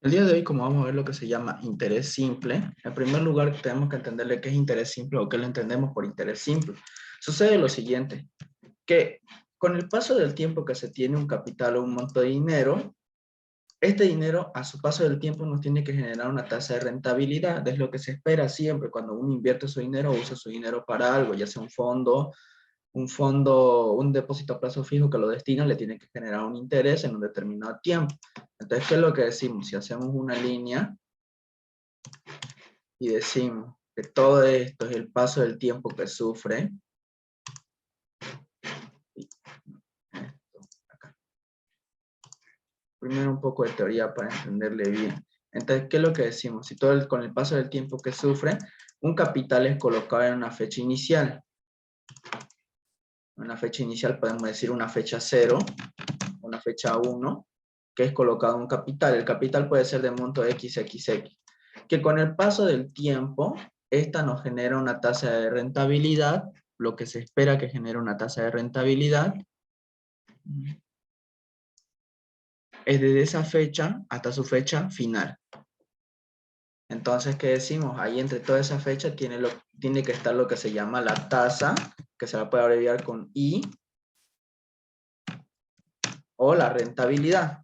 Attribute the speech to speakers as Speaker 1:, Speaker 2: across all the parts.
Speaker 1: El día de hoy, como vamos a ver lo que se llama interés simple, en primer lugar tenemos que entenderle qué es interés simple o qué lo entendemos por interés simple. Sucede lo siguiente, que con el paso del tiempo que se tiene un capital o un monto de dinero, este dinero a su paso del tiempo nos tiene que generar una tasa de rentabilidad. Es lo que se espera siempre cuando uno invierte su dinero o usa su dinero para algo, ya sea un depósito a plazo fijo que lo destina, le tiene que generar un interés en un determinado tiempo. Entonces, ¿qué es lo que decimos? Si hacemos una línea y decimos que todo esto es el paso del tiempo que sufre, primero un poco de teoría para entenderle bien. Entonces, ¿qué es lo que decimos? Si con el paso del tiempo que sufre, un capital es colocado en una fecha inicial. Una fecha inicial podemos decir una fecha 0, una fecha 1, que es colocado un capital. El capital puede ser de monto XXX, que con el paso del tiempo, esta nos genera una tasa de rentabilidad, lo que se espera que genere una tasa de rentabilidad, es desde esa fecha hasta su fecha final. Entonces, ¿qué decimos? Ahí entre toda esa fecha tiene que estar lo que se llama la tasa, que se la puede abreviar con I, o la rentabilidad,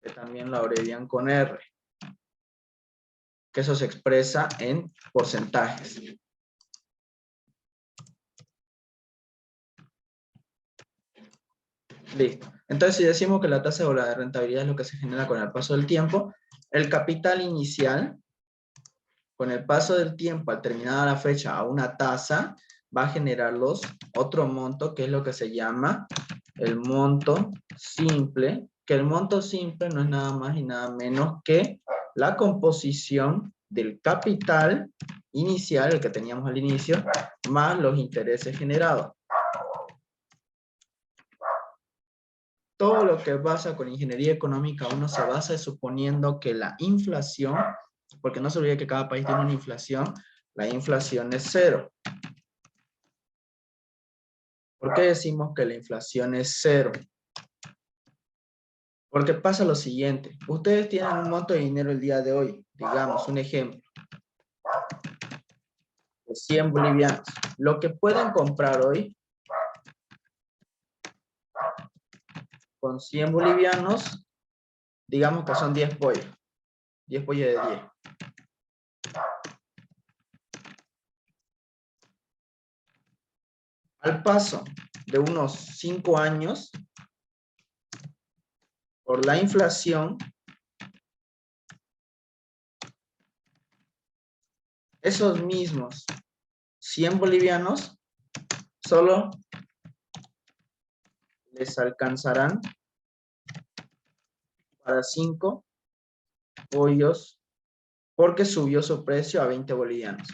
Speaker 1: que también la abrevian con R, que eso se expresa en porcentajes. Listo. Entonces, si decimos que la tasa o la rentabilidad es lo que se genera con el paso del tiempo, el capital inicial, con el paso del tiempo, al terminar la fecha a una tasa, va a generarlos otro monto, que es lo que se llama el monto simple, que el monto simple no es nada más y nada menos que la composición del capital inicial, el que teníamos al inicio, más los intereses generados. Todo lo que pasa con ingeniería económica, uno se basa suponiendo que la inflación, porque no se olvide que cada país tiene una inflación, la inflación es 0. ¿Por qué decimos que la inflación es 0? Porque pasa lo siguiente, ustedes tienen un monto de dinero el día de hoy, digamos, un ejemplo, de 100 bolivianos. Lo que pueden comprar hoy con 100 bolivianos, digamos que son 10 pollos de 10. Al paso de unos 5 años, por la inflación, esos mismos 100 bolivianos solo les alcanzarán para 5 pollos porque subió su precio a 20 bolivianos.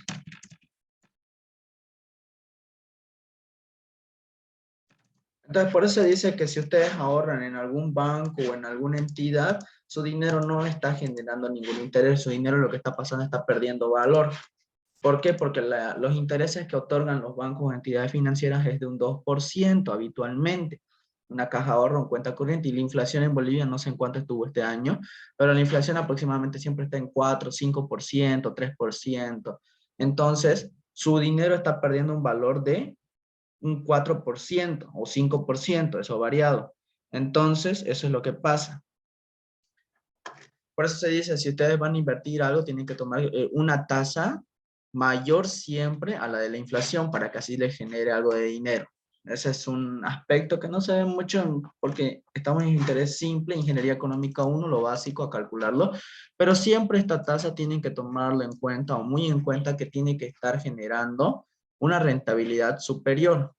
Speaker 1: Entonces, por eso dice que si ustedes ahorran en algún banco o en alguna entidad, su dinero no está generando ningún interés, su dinero lo que está pasando está perdiendo valor. ¿Por qué? Porque los intereses que otorgan los bancos o entidades financieras es de un 2% habitualmente. Una caja de ahorro en cuenta corriente, y la inflación en Bolivia no sé en cuánto estuvo este año, pero la inflación aproximadamente siempre está en 4, 5%, 3%. Entonces, su dinero está perdiendo un valor de un 4% o 5%, eso variado. Entonces, eso es lo que pasa. Por eso se dice, si ustedes van a invertir algo, tienen que tomar una tasa mayor siempre a la de la inflación para que así les genere algo de dinero. Ese es un aspecto que no se ve mucho porque estamos en interés simple, ingeniería económica 1, lo básico a calcularlo, pero siempre esta tasa tienen que tomarlo en cuenta o muy en cuenta que tiene que estar generando una rentabilidad superior.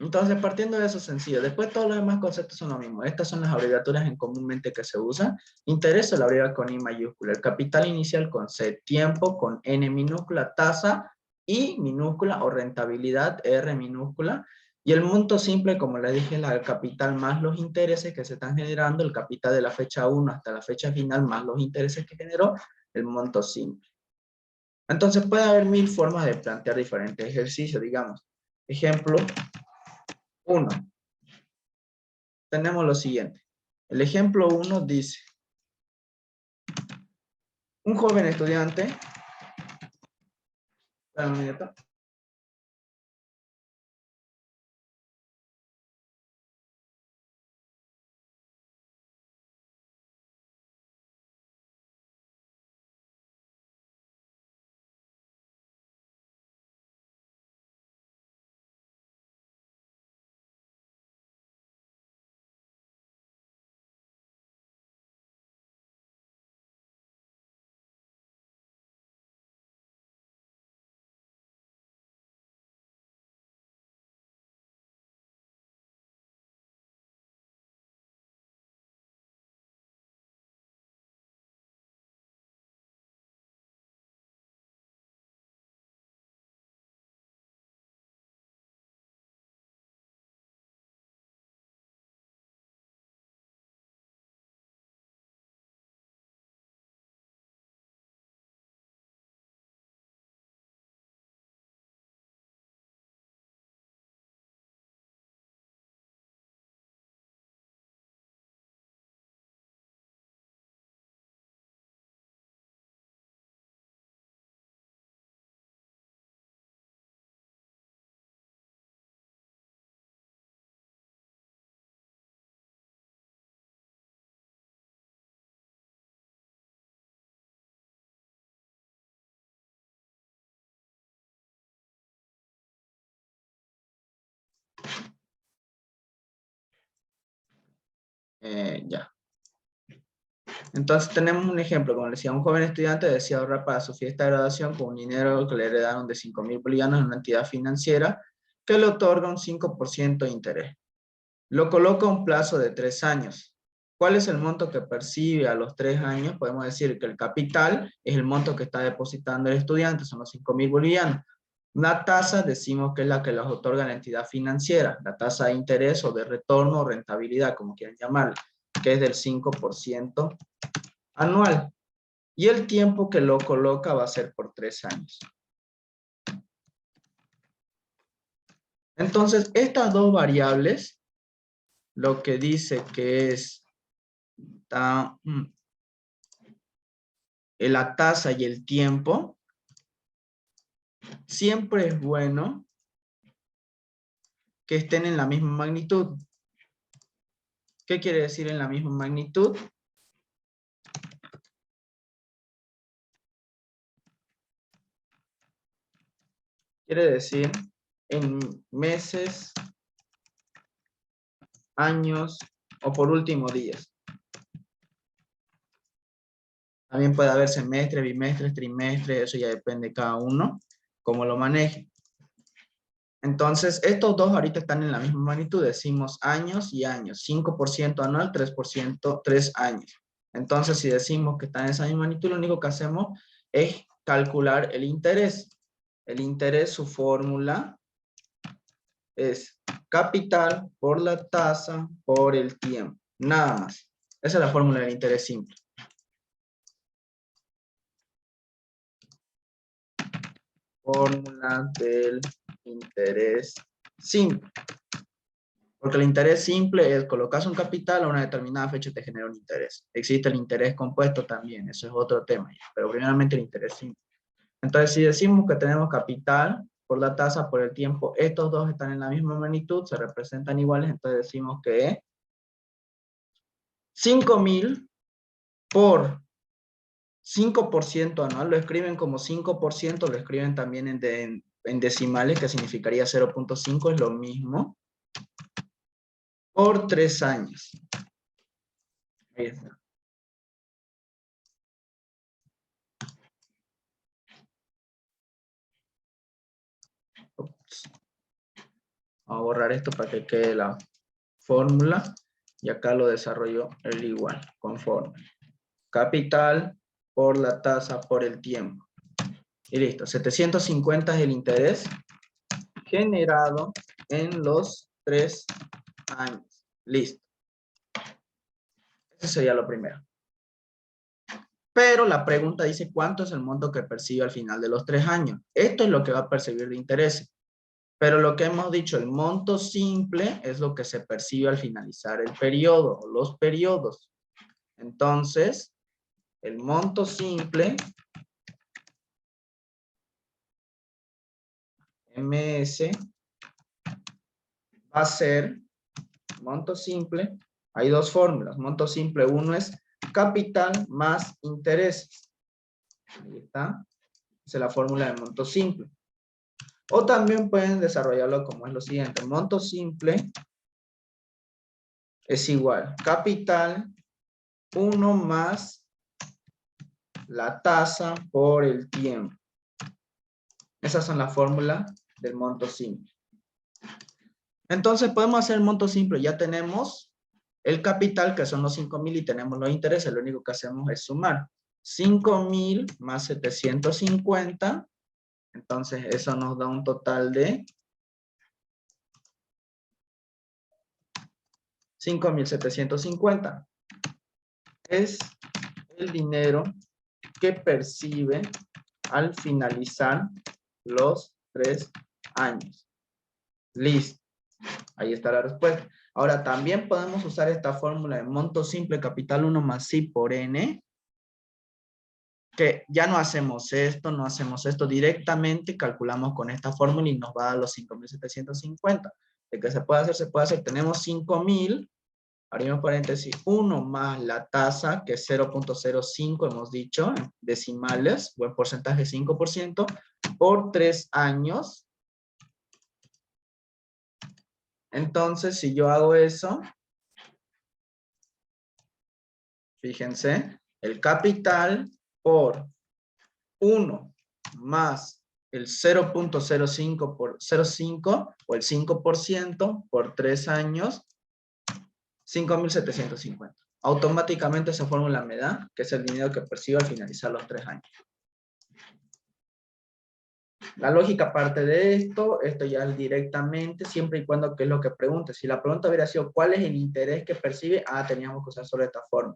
Speaker 1: Entonces, partiendo de eso sencillo, después todos los demás conceptos son lo mismo. Estas son las abreviaturas en comúnmente que se usan. Interés se la abrevia con I mayúscula, el capital inicial con C, tiempo con N minúscula, tasa I minúscula o rentabilidad R minúscula, y el monto simple, como les dije, el capital más los intereses que se están generando, el capital de la fecha 1 hasta la fecha final más los intereses que generó, el monto simple. Entonces puede haber mil formas de plantear diferentes ejercicios, digamos. Ejemplo 1. Tenemos lo siguiente. El ejemplo 1 dice, un joven estudiante, espera un minuto. Ya. Entonces tenemos un ejemplo, como les decía, un joven estudiante decía ahorrar para su fiesta de graduación con un dinero que le heredaron de 5.000 bolivianos en una entidad financiera que le otorga un 5% de interés. Lo coloca a un plazo de 3 años. ¿Cuál es el monto que percibe a los 3 años? Podemos decir que el capital es el monto que está depositando el estudiante, son los 5.000 bolivianos. La tasa decimos que es la que los otorga la entidad financiera, la tasa de interés o de retorno o rentabilidad, como quieran llamarla, que es del 5% anual. Y el tiempo que lo coloca va a ser por 3 años. Entonces, estas dos variables, lo que dice que es la tasa y el tiempo, siempre es bueno que estén en la misma magnitud. ¿Qué quiere decir en la misma magnitud? Quiere decir en meses, años o por último días. También puede haber semestres, bimestres, trimestres, eso ya depende de cada uno, cómo lo maneje. Entonces, estos dos ahorita están en la misma magnitud, decimos años y años, 5% anual, 3%, 3 años. Entonces, si decimos que están en esa misma magnitud, lo único que hacemos es calcular el interés. El interés, su fórmula es capital por la tasa por el tiempo, nada más. Esa es la fórmula del interés simple. Fórmula del interés simple. Porque el interés simple es colocar un capital a una determinada fecha y te genera un interés. Existe el interés compuesto también, eso es otro tema. Pero primeramente el interés simple. Entonces, si decimos que tenemos capital por la tasa por el tiempo, estos dos están en la misma magnitud, se representan iguales, entonces decimos que 5.000 por 5% anual, lo escriben como 5%, lo escriben también en decimales, que significaría 0.5, es lo mismo, por 3 años. Ahí está. Ups. Vamos a borrar esto para que quede la fórmula, y acá lo desarrollo el igual, con fórmula. Capital por la tasa por el tiempo. Y listo, 750 es el interés generado en los 3 años. Listo. Eso sería lo primero. Pero la pregunta dice, ¿cuánto es el monto que percibe al final de los 3 años? Esto es lo que va a percibir de interés. Pero lo que hemos dicho, el monto simple es lo que se percibe al finalizar el periodo, o los periodos. Entonces, el monto simple, MS, va a ser monto simple. Hay dos fórmulas. Monto simple, uno es capital más intereses. Ahí está. Esa es la fórmula de monto simple. O también pueden desarrollarlo como es lo siguiente. Monto simple es igual capital 1 más la tasa por el tiempo. Esas son las fórmulas del monto simple. Entonces podemos hacer el monto simple. Ya tenemos el capital, que son los 5,000, y tenemos los intereses. Lo único que hacemos es sumar. 5,000 más 750. Entonces eso nos da un total de 5,750. Es el dinero que percibe al finalizar los 3 años. Listo. Ahí está la respuesta. Ahora, también podemos usar esta fórmula de monto simple capital 1 más I por N, que ya no hacemos esto, directamente calculamos con esta fórmula y nos va a dar los 5,750. ¿De qué se puede hacer? Se puede hacer, tenemos 5,000, abrimos paréntesis, 1 más la tasa, que es 0.05, hemos dicho, decimales, buen porcentaje 5%, por 3 años. Entonces, si yo hago eso, fíjense, el capital por 1 más el 0.05 por 0.5 o el 5% por 3 años, 5,750. Automáticamente esa fórmula me da que es el dinero que percibo al finalizar los 3 años. La lógica parte de esto ya es directamente, siempre y cuando, ¿qué es lo que pregunte? Si la pregunta hubiera sido, ¿cuál es el interés que percibe? Teníamos que usar solo esta forma.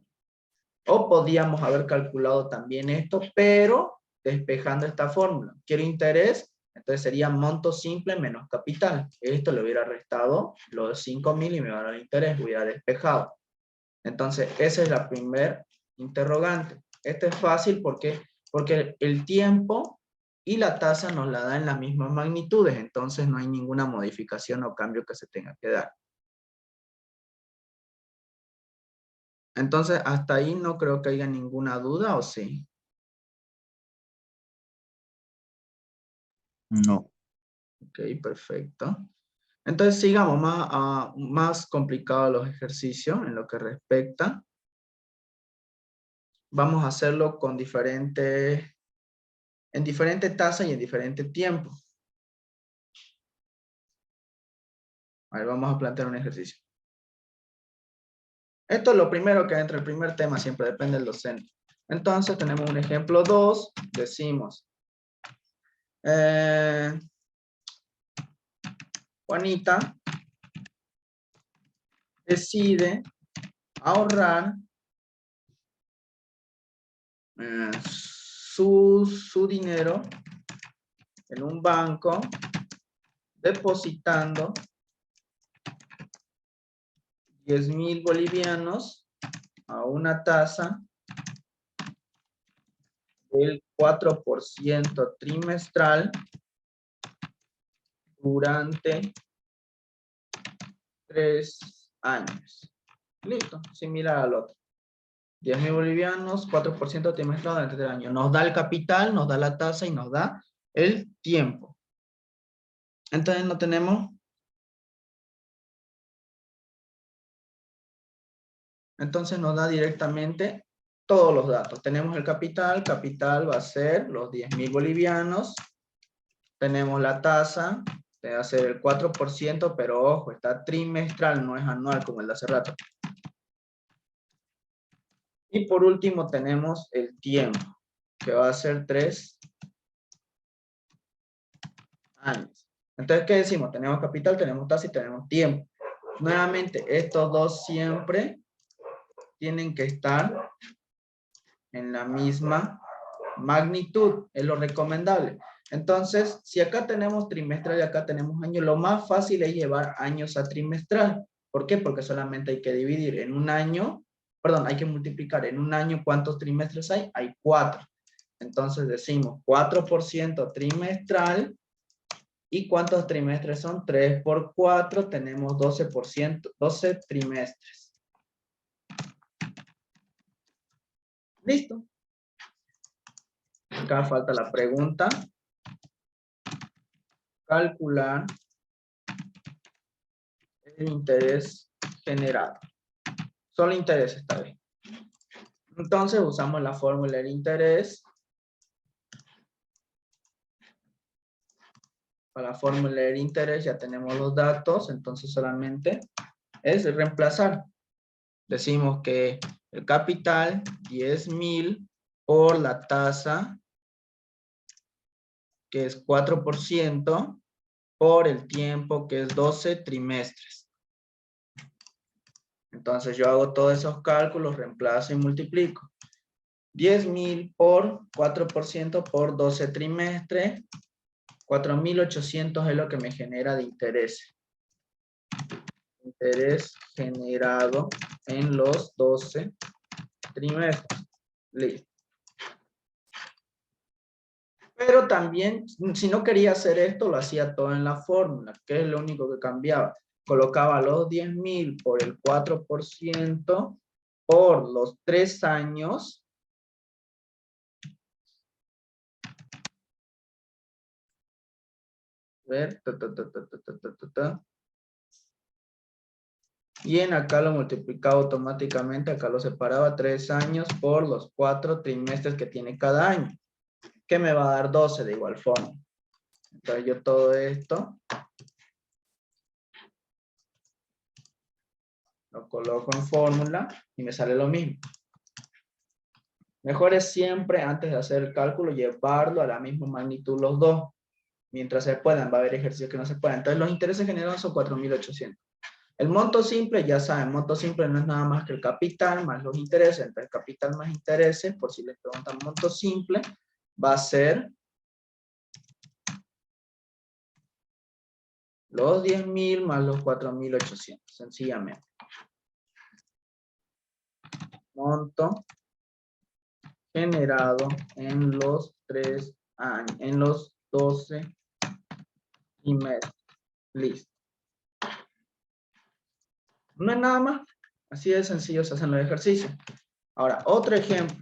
Speaker 1: O podíamos haber calculado también esto, pero despejando esta fórmula. Quiero interés, entonces sería monto simple menos capital. Esto le hubiera restado los 5,000 y me va a dar el interés, hubiera despejado. Entonces, esa es la primera interrogante. Este es fácil porque el tiempo y la tasa nos la dan en las mismas magnitudes, entonces no hay ninguna modificación o cambio que se tenga que dar. Entonces, hasta ahí no creo que haya ninguna duda, ¿o sí?
Speaker 2: No.
Speaker 1: Ok, perfecto. Entonces, sigamos más complicados los ejercicios en lo que respecta. Vamos a hacerlo con en diferente tasa y en diferente tiempo. A ver, vamos a plantear un ejercicio. Esto es lo primero que entra, el primer tema, siempre depende del docente. Entonces, tenemos un ejemplo 2, decimos, Juanita decide ahorrar su dinero en un banco, depositando 10,000 bolivianos a una tasa del 4% trimestral durante 3 años. Listo, similar al otro. 10,000 bolivianos, 4% trimestral durante 3 años. Nos da el capital, nos da la tasa y nos da el tiempo. Entonces no tenemos. Entonces nos da directamente todos los datos. Tenemos el capital va a ser los 10,000 bolivianos. Tenemos la tasa, va a ser el 4%, pero ojo, está trimestral, no es anual como el de hace rato. Y por último tenemos el tiempo, que va a ser 3 años. Entonces, ¿qué decimos? Tenemos capital, tenemos tasa y tenemos tiempo. Nuevamente, estos dos siempre tienen que estar en la misma magnitud, es lo recomendable. Entonces, si acá tenemos trimestral y acá tenemos año, lo más fácil es llevar años a trimestral. ¿Por qué? Porque solamente hay que dividir en un año, perdón, hay que multiplicar en un año. ¿Cuántos trimestres hay? Hay 4. Entonces decimos 4% trimestral. ¿Y cuántos trimestres son? 3 por 4, tenemos 12%, 12 trimestres. Listo. Acá falta la pregunta. Calcular el interés generado. Solo interés esta vez. Entonces usamos la fórmula del interés. Para la fórmula del interés ya tenemos los datos, entonces solamente es reemplazar. Decimos que el capital, 10,000 por la tasa, que es 4%, por el tiempo, que es 12 trimestres. Entonces yo hago todos esos cálculos, reemplazo y multiplico. 10,000 por 4% por 12 trimestres. 4.800 es lo que me genera de interés. Interés generado en los 12 trimestres. Listo. Pero también, si no quería hacer esto, lo hacía todo en la fórmula, que es lo único que cambiaba. Colocaba los 10,000 por el 4% por los 3 años. A ver, y en acá lo multiplicaba automáticamente, acá lo separaba 3 años por los 4 trimestres que tiene cada año, que me va a dar 12 de igual forma. Entonces yo todo esto lo coloco en fórmula y me sale lo mismo. Mejor es siempre, antes de hacer el cálculo, llevarlo a la misma magnitud los dos. Mientras se puedan, va a haber ejercicios que no se puedan. Entonces los intereses generados son 4.800. El monto simple, ya saben, monto simple no es nada más que el capital más los intereses. Entonces capital más intereses, por si les preguntan monto simple, va a ser los 10,000 más los 4.800, sencillamente. Monto generado en los 3 años, en los 12 trimestres. Listo. No es nada más. Así de sencillo se hacen los ejercicios. Ahora, otro ejemplo.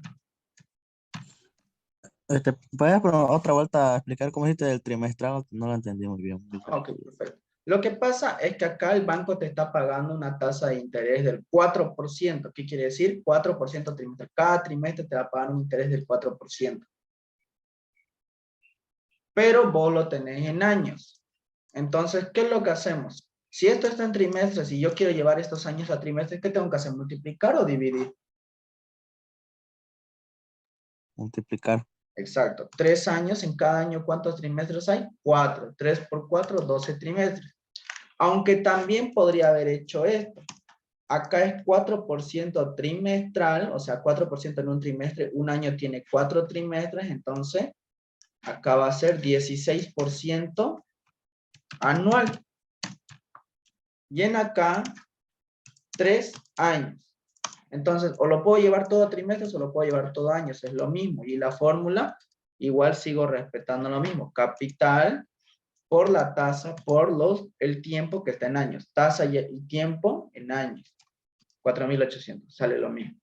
Speaker 2: ¿Puedes por otra vuelta a explicar cómo hiciste el trimestral? No lo entendí muy bien.
Speaker 1: Ok, perfecto. Lo que pasa es que acá el banco te está pagando una tasa de interés del 4%. ¿Qué quiere decir? 4% trimestral. Cada trimestre te va a pagar un interés del 4%. Pero vos lo tenés en años. Entonces, ¿qué es lo que hacemos? Si esto está en trimestres y yo quiero llevar estos años a trimestres, ¿qué tengo que hacer? ¿Multiplicar o dividir?
Speaker 2: Multiplicar.
Speaker 1: Exacto. 3 años, en cada año, ¿cuántos trimestres hay? 4. 3 por 4, 12 trimestres. Aunque también podría haber hecho esto. Acá es 4% trimestral, o sea, 4% en un trimestre. Un año tiene 4 trimestres, entonces acá va a ser 16% anual. Y en acá, 3 años. Entonces, o lo puedo llevar todo a trimestres o lo puedo llevar todo a años, es lo mismo. Y la fórmula, igual sigo respetando lo mismo. Capital por la tasa por el tiempo que está en años. Tasa y tiempo en años. 4.800, sale lo mismo.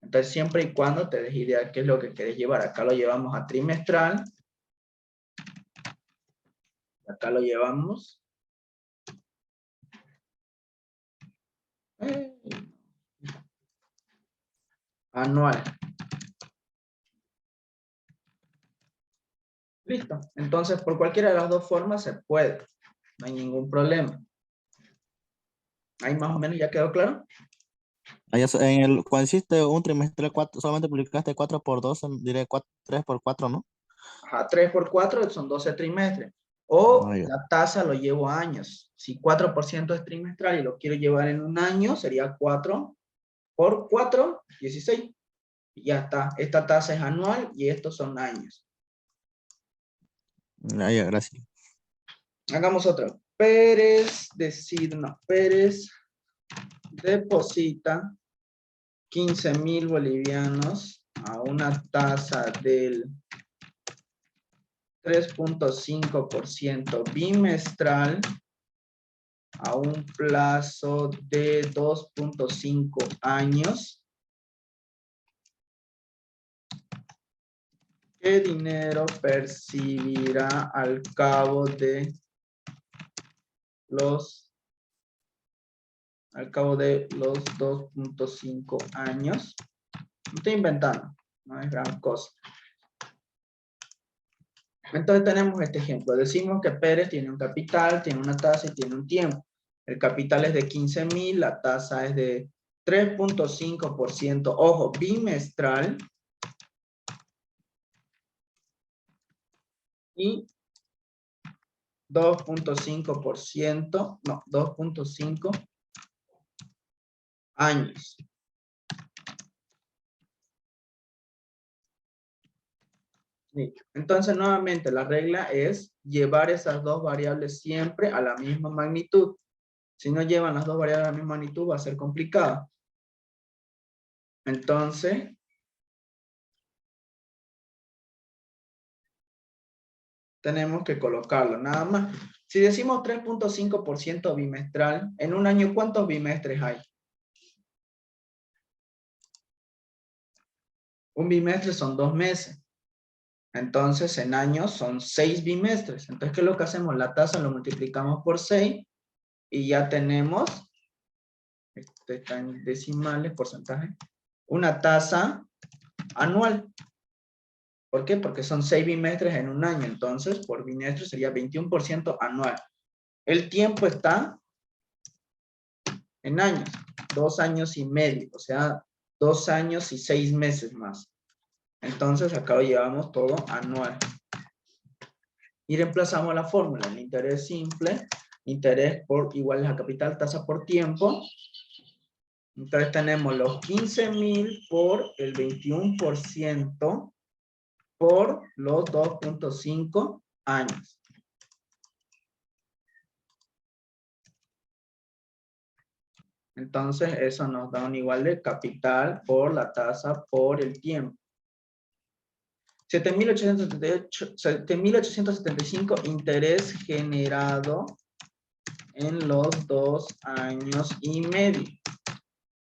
Speaker 1: Entonces, siempre y cuando te des idea de qué es lo que querés llevar. Acá lo llevamos a trimestral. Acá lo llevamos anual. Listo. Entonces, por cualquiera de las dos formas se puede. No hay ningún problema. Ahí más o menos ya quedó claro.
Speaker 2: Cuando hiciste un trimestre, solamente publicaste 4 por 2, diré 3 por 4, ¿no?
Speaker 1: Ajá, 3 por 4 son 12 trimestres. O
Speaker 2: Ah, ya.
Speaker 1: la tasa lo llevo a años. Si 4% es trimestral y lo quiero llevar en un año, sería 4 por 4, 16. Y ya está. Esta tasa es anual y estos son años.
Speaker 2: Ah, ya, gracias.
Speaker 1: Hagamos otro. Pérez deposita 15,000 bolivianos a una tasa del 3.5% bimestral a un plazo de 2.5 años. ¿Qué dinero percibirá al cabo de los 2.5 años? No estoy inventando, no es gran cosa. Entonces tenemos este ejemplo. Decimos que Pérez tiene un capital, tiene una tasa y tiene un tiempo. El capital es de 15,000, la tasa es de 3.5%, ojo, bimestral. Y 2.5%, no, 2.5 años. Entonces, nuevamente, la regla es llevar esas dos variables siempre a la misma magnitud. Si no llevan las dos variables a la misma magnitud, va a ser complicado. Entonces, tenemos que colocarlo, nada más. Si decimos 3.5% bimestral, en un año, ¿cuántos bimestres hay? Un bimestre son 2 meses. Entonces, en años son 6 bimestres. Entonces, ¿qué es lo que hacemos? La tasa lo multiplicamos por 6 y ya tenemos, este está en decimales, porcentaje, una tasa anual. ¿Por qué? Porque son 6 bimestres en un año. Entonces, por bimestre sería 21% anual. El tiempo está en años, 2 años y medio, o sea, 2 años y 6 meses más. Entonces, acá lo llevamos todo anual. Y reemplazamos la fórmula, el interés simple, interés por igual a capital, tasa por tiempo. Entonces tenemos los 15,000 por el 21% por los 2.5 años. Entonces eso nos da un igual de capital por la tasa por el tiempo. 7,875 interés generado en los 2 años y medio.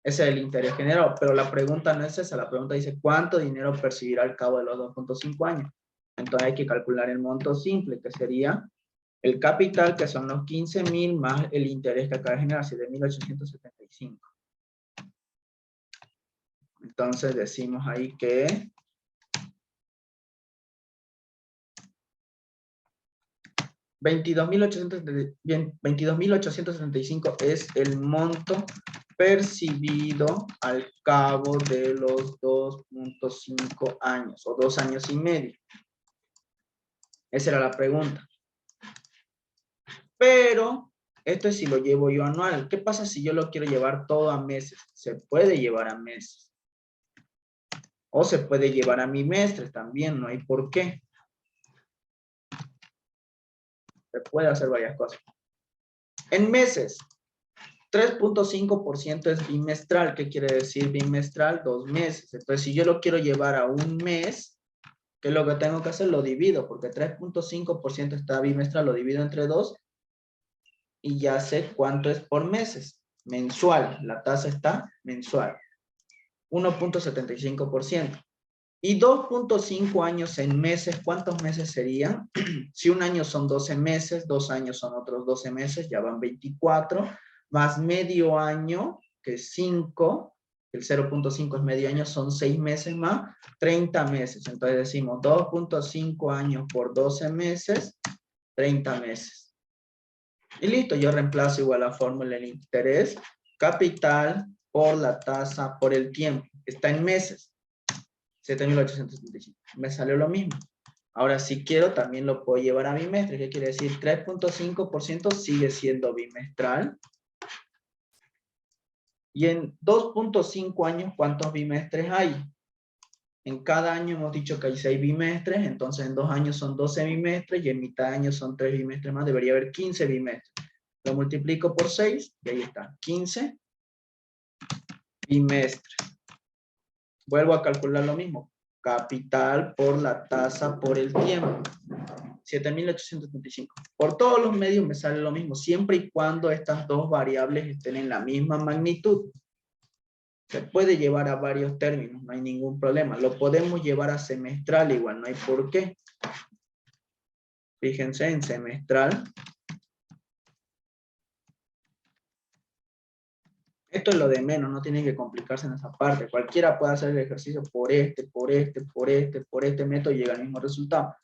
Speaker 1: Ese es el interés generado, pero la pregunta no es esa, la pregunta dice ¿cuánto dinero percibirá al cabo de los 2.5 años? Entonces hay que calcular el monto simple, que sería el capital, que son los 15,000 más el interés que acaba de generar, 7,875. Entonces decimos ahí que $22,875 es el monto percibido al cabo de los 2.5 años o 2 años y medio. Esa era la pregunta. Pero esto es si lo llevo yo anual. ¿Qué pasa si yo lo quiero llevar todo a meses? Se puede llevar a meses. O se puede llevar a bimestres también, no hay por qué. Se puede hacer varias cosas. En meses, 3.5% es bimestral. ¿Qué quiere decir bimestral? 2 meses. Entonces, si yo lo quiero llevar a un mes, ¿qué es lo que tengo que hacer? Lo divido, porque 3.5% está bimestral, lo divido entre 2 y ya sé cuánto es por meses. Mensual, la tasa está mensual. 1.75%. Y 2.5 años en meses, ¿cuántos meses serían? Si un año son 12 meses, 2 años son otros 12 meses, ya van 24, más medio año, que es 5, el 0.5 es medio año, son 6 meses más, 30 meses. Entonces decimos 2.5 años por 12 meses, 30 meses. Y listo, yo reemplazo igual la fórmula el interés, capital por la tasa por el tiempo. Está en meses. 7,875. Me salió lo mismo. Ahora, si quiero, también lo puedo llevar a bimestre. ¿Qué quiere decir? 3.5% sigue siendo bimestral. Y en 2.5 años, ¿cuántos bimestres hay? En cada año hemos dicho que hay 6 bimestres, entonces en 2 años son 12 bimestres y en mitad de año son 3 bimestres más, debería haber 15 bimestres. Lo multiplico por 6 y ahí está, 15 bimestres. Vuelvo a calcular lo mismo, capital por la tasa por el tiempo, 7.875. Por todos los medios me sale lo mismo, siempre y cuando estas dos variables estén en la misma magnitud. Se puede llevar a varios términos, no hay ningún problema. Lo podemos llevar a semestral igual, no hay por qué. Fíjense en semestral. Esto es lo de menos, no tienen que complicarse en esa parte. Cualquiera puede hacer el ejercicio por este método y llega al mismo resultado.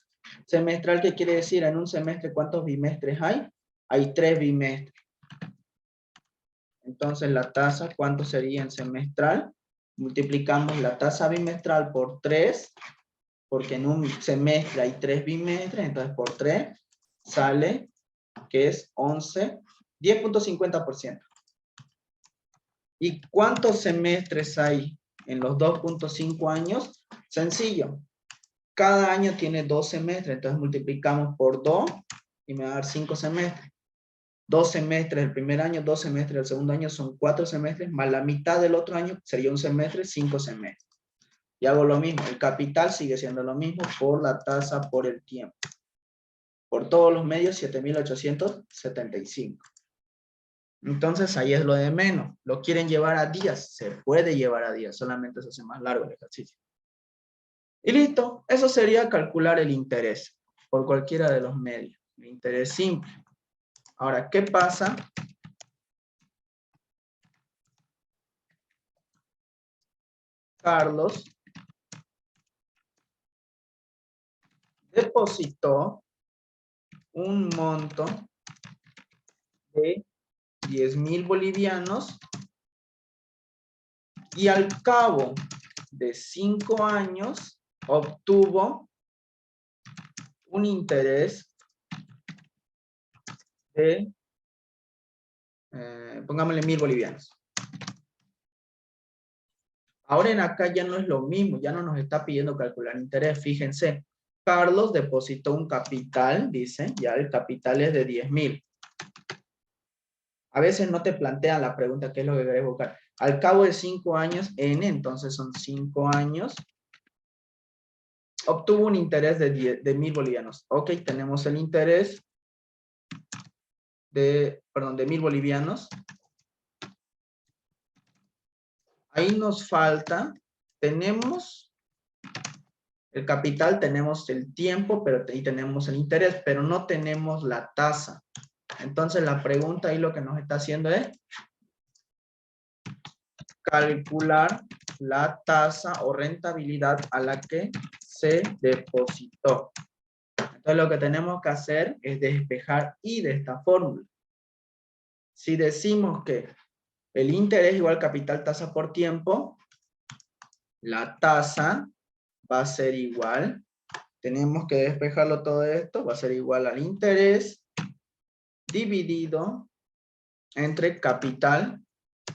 Speaker 1: Semestral, ¿qué quiere decir? En un semestre, ¿cuántos bimestres hay? Hay 3 bimestres. Entonces, la tasa, ¿cuánto sería en semestral? Multiplicamos la tasa bimestral por 3, porque en un semestre hay 3 bimestres, entonces por 3 sale que es 10.50%. ¿Y cuántos semestres hay en los 2.5 años? Sencillo. Cada año tiene 2 semestres, entonces multiplicamos por 2 y me va a dar 5 semestres. 2 semestres el primer año, 2 semestres el segundo año, son 4 semestres, más la mitad del otro año sería un semestre, 5 semestres. Y hago lo mismo, el capital sigue siendo lo mismo por la tasa por el tiempo. Por todos los medios, 7.875. Entonces ahí es lo de menos. ¿Lo quieren llevar a días? Se puede llevar a días, solamente se hace más largo el ejercicio. Y listo, eso sería calcular el interés por cualquiera de los medios. El interés simple. Ahora, ¿qué pasa? Carlos depositó un monto de 10.000 bolivianos y al cabo de 5 años obtuvo un interés de, pongámosle 1.000 bolivianos. Ahora en acá ya no es lo mismo, ya no nos está pidiendo calcular interés, fíjense. Carlos depositó un capital, dice, ya el capital es de 10.000. A veces no te plantean la pregunta, ¿qué es lo que querés buscar? Al cabo de 5 años, N, entonces son 5 años, obtuvo un interés de 1.000 bolivianos. Ok, tenemos el interés de 1.000 bolivianos. Ahí nos falta, tenemos el capital, tenemos el tiempo, pero ahí tenemos el interés, pero no tenemos la tasa. Entonces la pregunta ahí lo que nos está haciendo es calcular la tasa o rentabilidad a la que se depositó. Entonces lo que tenemos que hacer es despejar y de esta fórmula. Si decimos que el interés igual capital tasa por tiempo, la tasa va a ser igual, tenemos que despejarlo todo esto, va a ser igual al interés dividido entre capital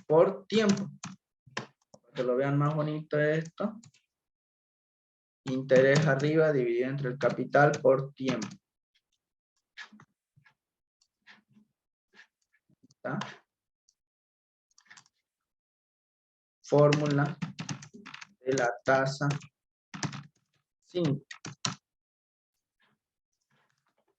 Speaker 1: por tiempo. Para que lo vean más bonito esto. Interés arriba dividido entre el capital por tiempo. ¿Está? Fórmula de la tasa 5.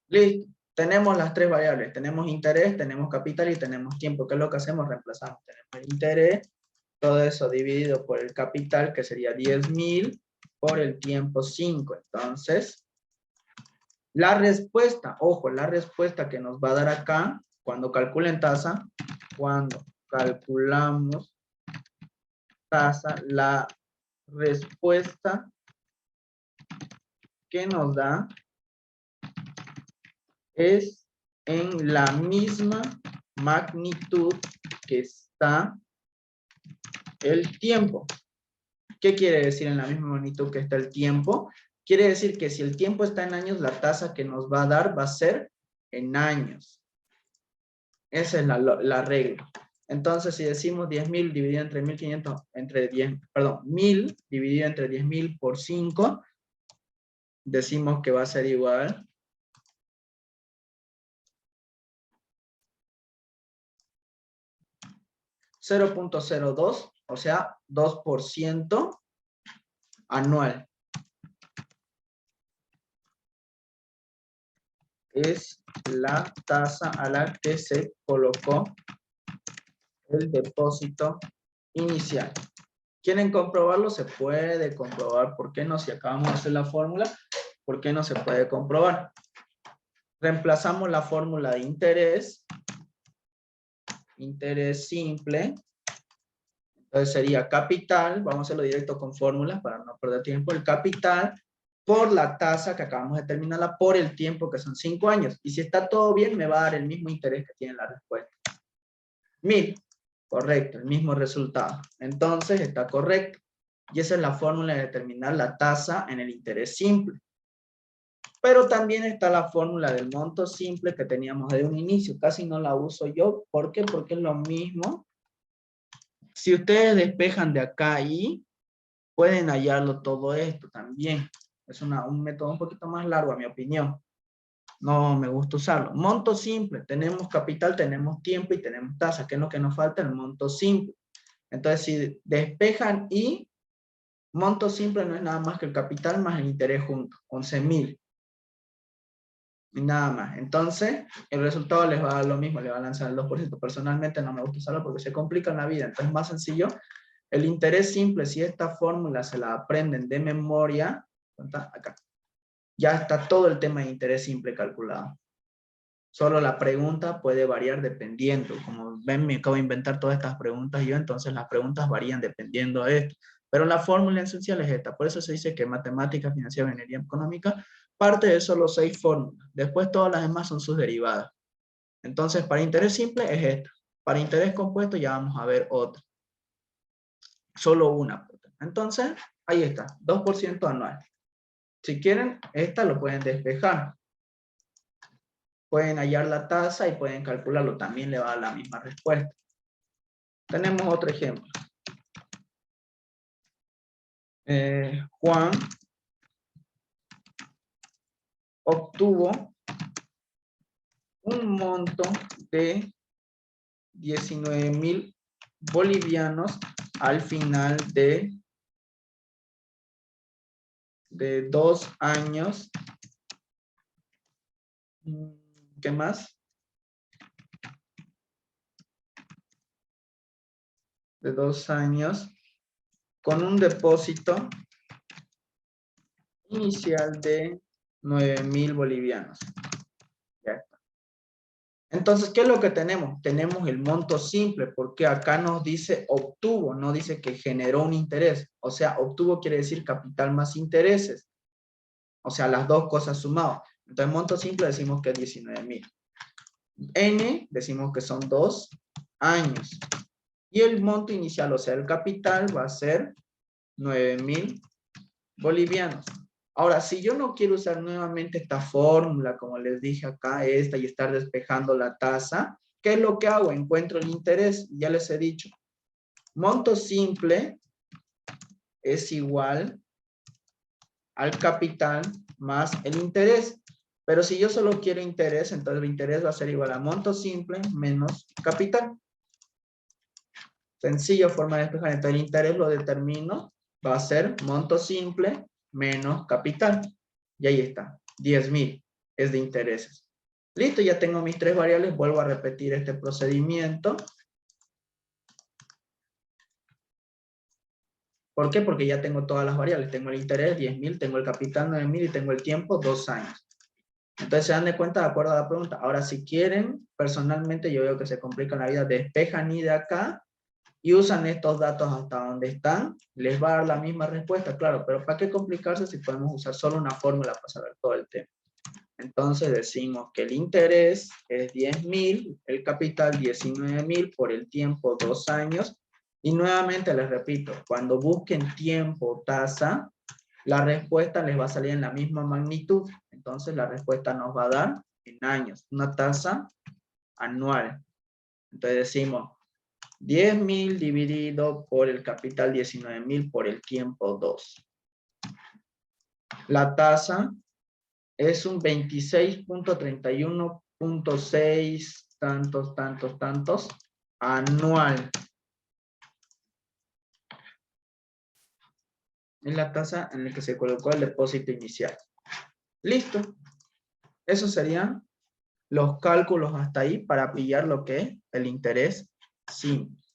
Speaker 1: Listo. Tenemos las 3 variables. Tenemos interés, tenemos capital y tenemos tiempo. ¿Qué es lo que hacemos? Reemplazamos. Tenemos el interés, todo eso dividido por el capital, que sería 10.000, por el tiempo 5. Entonces, la respuesta, ojo, la respuesta que nos va a dar acá, cuando calculen tasa, cuando calculamos tasa, la respuesta que nos da es en la misma magnitud que está el tiempo. ¿Qué quiere decir en la misma magnitud que está el tiempo? Quiere decir que si el tiempo está en años, la tasa que nos va a dar va a ser en años. Esa es la regla. Entonces, si decimos 10.000 dividido entre 1.500, entre 10, perdón, 1.000 dividido entre 10.000 por 5, decimos que va a ser igual a 0.02, o sea, 2% anual. Es la tasa a la que se colocó el depósito inicial. ¿Quieren comprobarlo? Se puede comprobar. ¿Por qué no? Si acabamos de hacer la fórmula, ¿por qué no se puede comprobar? Reemplazamos la fórmula de interés simple. Entonces sería capital, vamos a hacerlo directo con fórmulas para no perder tiempo, el capital por la tasa que acabamos de determinarla por el tiempo que son 5 años. Y si está todo bien, me va a dar el mismo interés que tiene la respuesta. 1.000, correcto, el mismo resultado. Entonces está correcto. Y esa es la fórmula de determinar la tasa en el interés simple. Pero también está la fórmula del monto simple que teníamos de un inicio. Casi no la uso yo. ¿Por qué? Porque es lo mismo. Si ustedes despejan de acá a ahí, pueden hallarlo todo esto también. Es un método un poquito más largo, a mi opinión. No me gusta usarlo. Monto simple. Tenemos capital, tenemos tiempo y tenemos tasa. ¿Qué es lo que nos falta? El monto simple. Entonces, si despejan y monto simple no es nada más que el capital más el interés juntos. 11.000. Y nada más. Entonces, el resultado les va a dar lo mismo. Le va a lanzar el 2%. Personalmente no me gusta usarlo porque se complica en la vida. Entonces, más sencillo. El interés simple, si esta fórmula se la aprenden de memoria, acá, ya está todo el tema de interés simple calculado. Solo la pregunta puede variar dependiendo. Como ven, me acabo de inventar todas estas preguntas yo, entonces las preguntas varían dependiendo de esto. Pero la fórmula esencial es esta. Por eso se dice que matemática, financiera, ingeniería económica parte de solo 6 fórmulas. Después todas las demás son sus derivadas. Entonces, para interés simple es esta. Para interés compuesto ya vamos a ver otra. Solo una. Entonces, ahí está, 2% anual. Si quieren, esta lo pueden despejar. Pueden hallar la tasa y pueden calcularlo. También le va a dar la misma respuesta. Tenemos otro ejemplo. Juan obtuvo un monto de 19.000 bolivianos al final de 2 años. ¿Qué más? De 2 años con un depósito inicial de 9.000 bolivianos. Ya está. Entonces, ¿qué es lo que tenemos? Tenemos el monto simple, porque acá nos dice obtuvo, no dice que generó un interés. O sea, obtuvo quiere decir capital más intereses. O sea, las dos cosas sumadas. Entonces, monto simple decimos que es 19.000. N decimos que son 2 años. Y el monto inicial, o sea, el capital va a ser 9.000 bolivianos. Ahora, si yo no quiero usar nuevamente esta fórmula, como les dije acá, esta, y estar despejando la tasa, ¿qué es lo que hago? Encuentro el interés, ya les he dicho. Monto simple es igual al capital más el interés. Pero si yo solo quiero interés, entonces el interés va a ser igual a monto simple menos capital. Sencilla forma de despejar. Entonces el interés lo determino, va a ser monto simple menos capital. Y ahí está, 10.000 es de intereses. Listo, ya tengo mis 3 variables, vuelvo a repetir este procedimiento. ¿Por qué? Porque ya tengo todas las variables. Tengo el interés, 10.000, tengo el capital, 9.000 y tengo el tiempo, 2 años. Entonces se dan de cuenta de acuerdo a la pregunta. Ahora, si quieren, personalmente yo veo que se complica la vida, despejan y de acá y usan estos datos hasta donde están, les va a dar la misma respuesta, claro, pero ¿para qué complicarse si podemos usar solo una fórmula para saber todo el tema? Entonces decimos que el interés es 10.000, el capital 19.000, por el tiempo 2 años, y nuevamente les repito, cuando busquen tiempo, tasa, la respuesta les va a salir en la misma magnitud, entonces la respuesta nos va a dar en años, una tasa anual. Entonces decimos 10.000 dividido por el capital 19.000 por el tiempo 2. La tasa es un 26.31.6 tantos anual. Es la tasa en la que se colocó el depósito inicial. Listo. Esos serían los cálculos hasta ahí para pillar lo que es el interés simple.